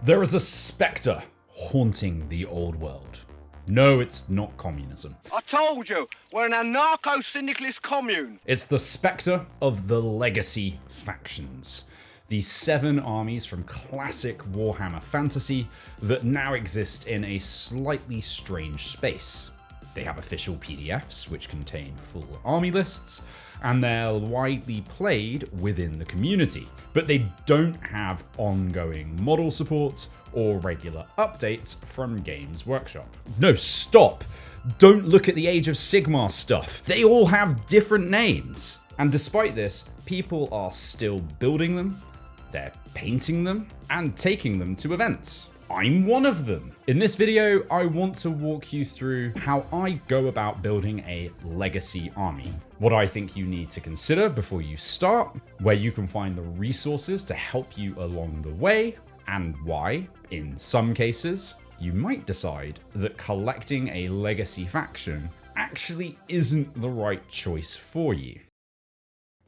There is a spectre haunting the old world. No, it's not communism. I told you, we're an anarcho-syndicalist commune. It's the spectre of the legacy factions. The 7 armies from classic Warhammer fantasy that now exist in a slightly strange space. They have official PDFs which contain full army lists, and they're widely played within the community, but they don't have ongoing model support or regular updates from Games Workshop. No, stop! Don't look at the Age of Sigmar stuff. They all have different names. And despite this, people are still building them, they're painting them, and taking them to events. I'm one of them. In this video, I want to walk you through how I go about building a legacy army, what I think you need to consider before you start, where you can find the resources to help you along the way, and why, in some cases, you might decide that collecting a legacy faction actually isn't the right choice for you.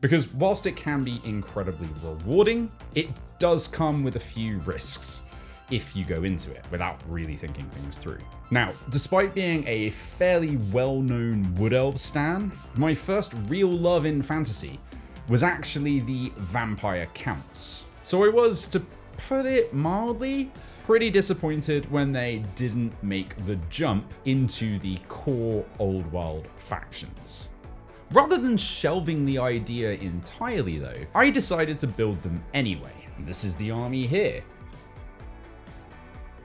Because whilst it can be incredibly rewarding, it does come with a few risks if you go into it without really thinking things through. Now, despite being a fairly well-known Wood Elf stan, my first real love in fantasy was actually the Vampire Counts. So I was, to put it mildly, pretty disappointed when they didn't make the jump into the core Old World factions. Rather than shelving the idea entirely though, I decided to build them anyway. This is the army here.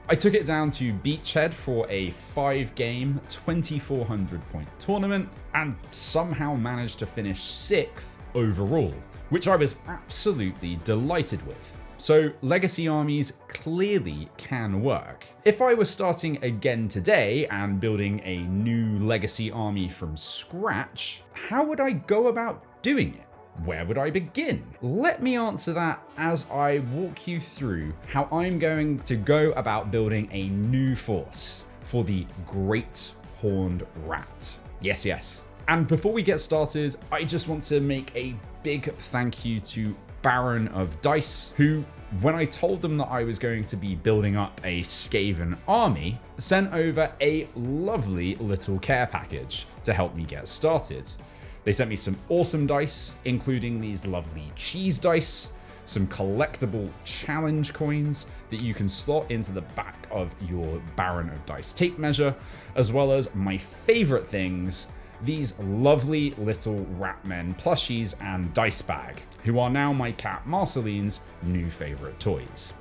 I took it down to Beachhead for a 5-game, 2,400 point tournament and somehow managed to finish 6th overall, which I was absolutely delighted with. So legacy armies clearly can work. If I was starting again today and building a new legacy army from scratch, how would I go about doing it? Where would I begin? Let me answer that as I walk you through how I'm going to go about building a new force for the Great Horned Rat. Yes. And before we get started, I just want to make a big thank you to Baron of Dice, who, when I told them that I was going to be building up a Skaven army, sent over a lovely little care package to help me get started. They sent me some awesome dice, including these lovely cheese dice, some collectible challenge coins that you can slot into the back of your Baron of Dice tape measure, as well as my favorite things, these lovely little Ratmen plushies and dice bag, who are now my cat Marceline's new favorite toys.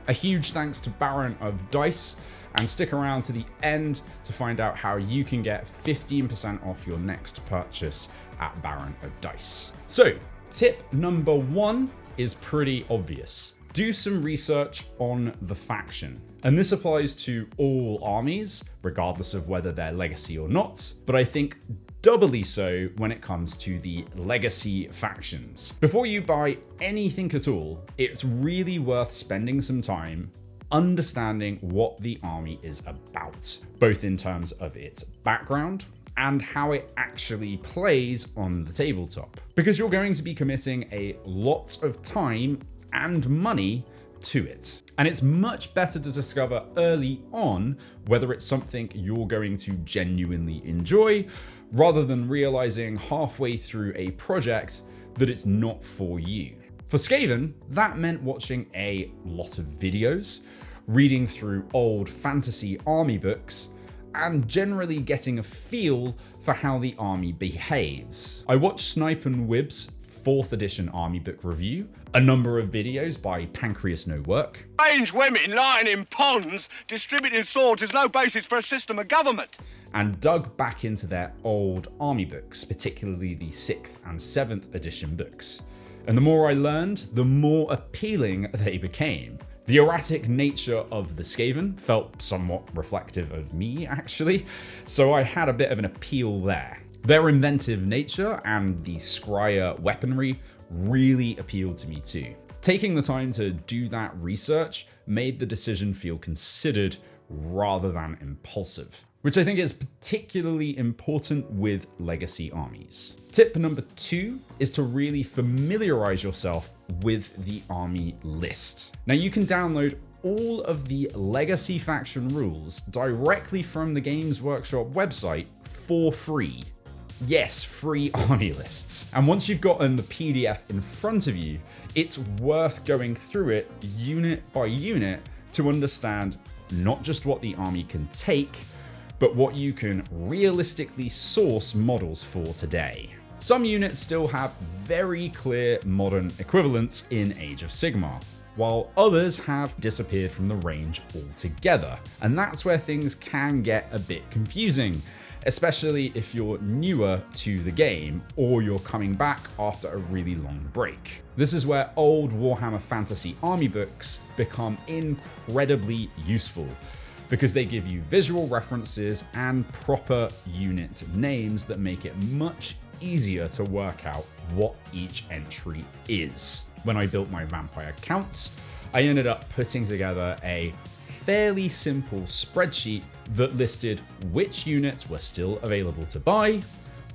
A huge thanks to Baron of Dice, and stick around to the end to find out how you can get 15% off your next purchase at Baron of Dice. So, tip number 1 is pretty obvious. Do some research on the faction. And this applies to all armies, regardless of whether they're legacy or not, but I think doubly so when it comes to the legacy factions. Before you buy anything at all, it's really worth spending some time understanding what the army is about, both in terms of its background and how it actually plays on the tabletop. Because you're going to be committing a lot of time and money to it. And it's much better to discover early on whether it's something you're going to genuinely enjoy, rather than realizing halfway through a project that it's not for you. For Skaven, that meant watching a lot of videos, reading through old fantasy army books, and generally getting a feel for how the army behaves. I watched Snipe and Wibb's 4th edition army book review, a number of videos by Pancreas No Work, Strange women lying in ponds, distributing swords is no basis for a system of government. and dug back into their old army books, particularly the 6th and 7th edition books. And the more I learned, the more appealing they became. The erratic nature of the Skaven felt somewhat reflective of me, actually, so I had a bit of an appeal there. Their inventive nature and the scryer weaponry really appealed to me too. Taking the time to do that research made the decision feel considered rather than impulsive, which I think is particularly important with legacy armies. Tip number 2 is to really familiarize yourself with the army list. Now you can download all of the legacy faction rules directly from the Games Workshop website for free. Yes, free army lists. And once you've gotten the PDF in front of you, it's worth going through it unit by unit to understand not just what the army can take, but what you can realistically source models for today. Some units still have very clear modern equivalents in Age of Sigmar, while others have disappeared from the range altogether. And that's where things can get a bit confusing, especially if you're newer to the game or you're coming back after a really long break. This is where old Warhammer Fantasy army books become incredibly useful, because they give you visual references and proper unit names that make it much easier to work out what each entry is. When I built my vampire counts, I ended up putting together a fairly simple spreadsheet that listed which units were still available to buy,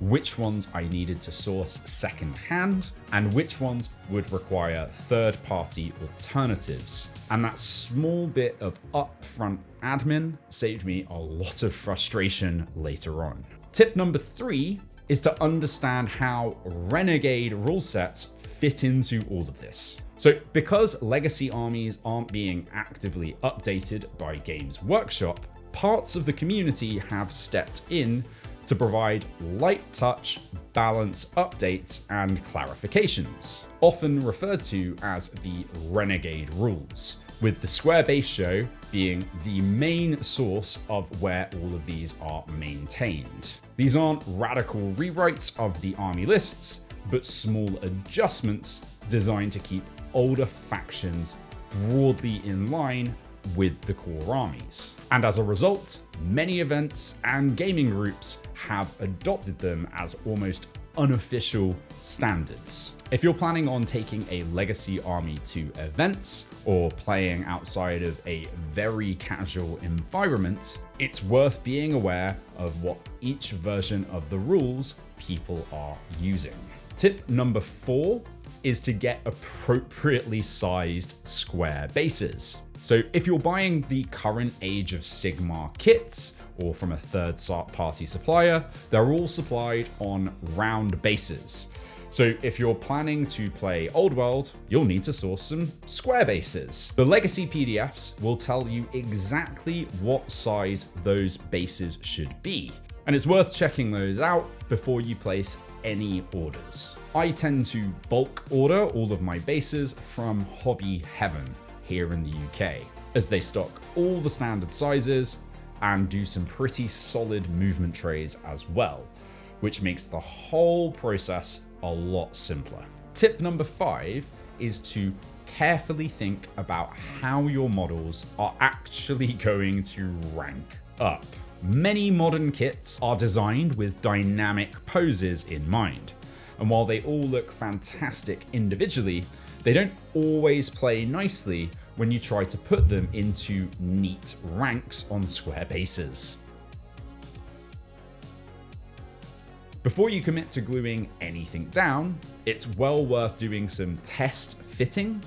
which ones I needed to source secondhand, and which ones would require third-party alternatives. And that small bit of upfront admin saved me a lot of frustration later on. Tip number 3 is to understand how Renegade rule sets fit into all of this. So because legacy armies aren't being actively updated by Games Workshop, parts of the community have stepped in to provide light touch, balance updates and clarifications, often referred to as the Renegade rules, with the Square Base Show being the main source of where all of these are maintained. These aren't radical rewrites of the army lists, but small adjustments designed to keep older factions broadly in line with the core armies. And as a result, many events and gaming groups have adopted them as almost unofficial standards. If you're planning on taking a legacy army to events or playing outside of a very casual environment, it's worth being aware of what each version of the rules people are using. Tip number 4 is to get appropriately sized square bases. So if you're buying the current Age of Sigmar kits or from a third-party supplier, they're all supplied on round bases. So if you're planning to play Old World, you'll need to source some square bases. The legacy PDFs will tell you exactly what size those bases should be, and it's worth checking those out before you place any orders. I tend to bulk order all of my bases from Hobby Heaven here in the UK, as they stock all the standard sizes and do some pretty solid movement trays as well, which makes the whole process a lot simpler. Tip number 5 is to carefully think about how your models are actually going to rank up. Many modern kits are designed with dynamic poses in mind, and while they all look fantastic individually, they don't always play nicely when you try to put them into neat ranks on square bases. Before you commit to gluing anything down, it's well worth doing some test fitting,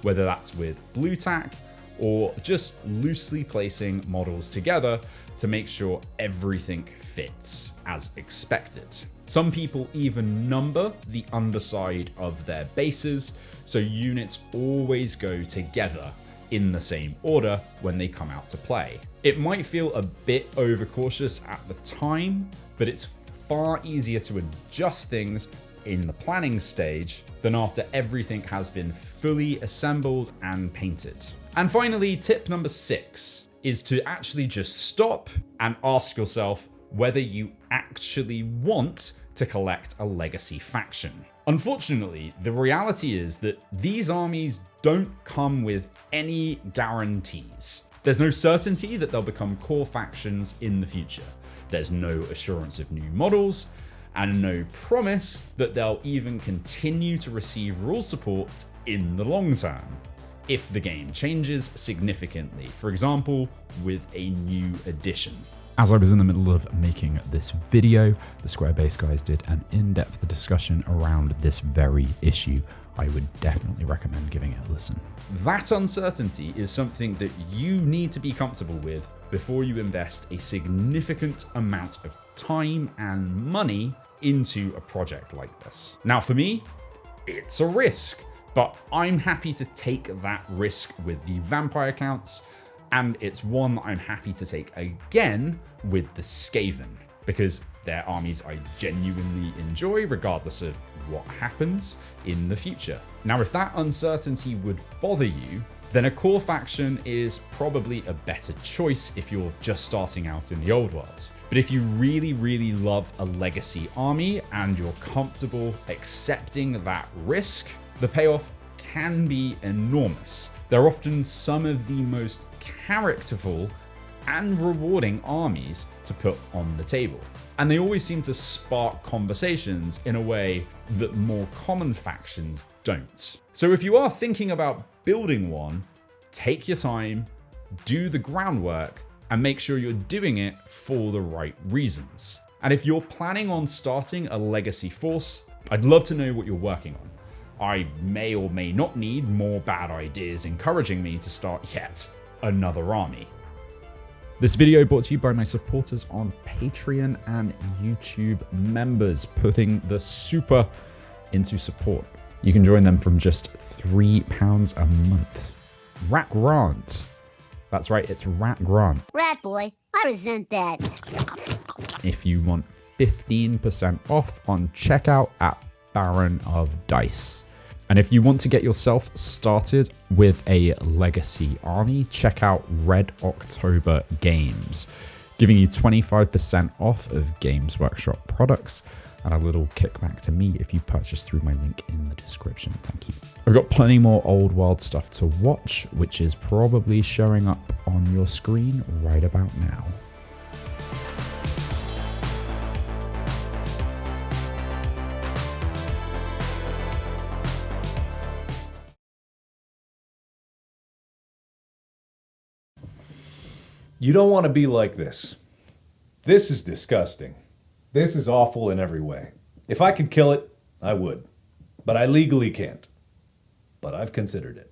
whether that's with blue tack or just loosely placing models together to make sure everything fits as expected. Some people even number the underside of their bases, so units always go together in the same order when they come out to play. It might feel a bit overcautious at the time, but it's far easier to adjust things in the planning stage than after everything has been fully assembled and painted. And finally, tip number 6 is to actually just stop and ask yourself whether you actually want to collect a legacy faction. Unfortunately, the reality is that these armies don't come with any guarantees. There's no certainty that they'll become core factions in the future. There's no assurance of new models, and no promise that they'll even continue to receive rule support in the long term. if the game changes significantly, for example, with a new edition. As I was in the middle of making this video, the Squarebase guys did an in-depth discussion around this very issue. I would definitely recommend giving it a listen. That uncertainty is something that you need to be comfortable with before you invest a significant amount of time and money into a project like this. Now for me, it's a risk, but I'm happy to take that risk with the vampire counts, and it's one that I'm happy to take again with the Skaven, because they're armies I genuinely enjoy regardless of what happens in the future. Now, if that uncertainty would bother you, then a core faction is probably a better choice if you're just starting out in the old world. But if you really, really love a legacy army and you're comfortable accepting that risk, the payoff can be enormous. They're often some of the most characterful and rewarding armies to put on the table. And they always seem to spark conversations in a way that more common factions don't. So if you are thinking about building one, take your time, do the groundwork, and make sure you're doing it for the right reasons. And if you're planning on starting a legacy force, I'd love to know what you're working on. I may or may not need more bad ideas encouraging me to start yet another army. This video brought to you by my supporters on Patreon and YouTube members, putting the super into support. You can join them from just £3 a month. Rat Grant. That's right, it's Rat Grant. Rat boy, I resent that. If you want 15% off on checkout at Baron of Dice. And if you want to get yourself started with a legacy army, check out Red October Games, giving you 25% off of Games Workshop products and a little kickback to me if you purchase through my link in the description. Thank you. I've got plenty more old world stuff to watch, which is probably showing up on your screen right about now. You don't want to be like this. This is disgusting. This is awful in every way. If I could kill it, I would. But I legally can't. But I've considered it.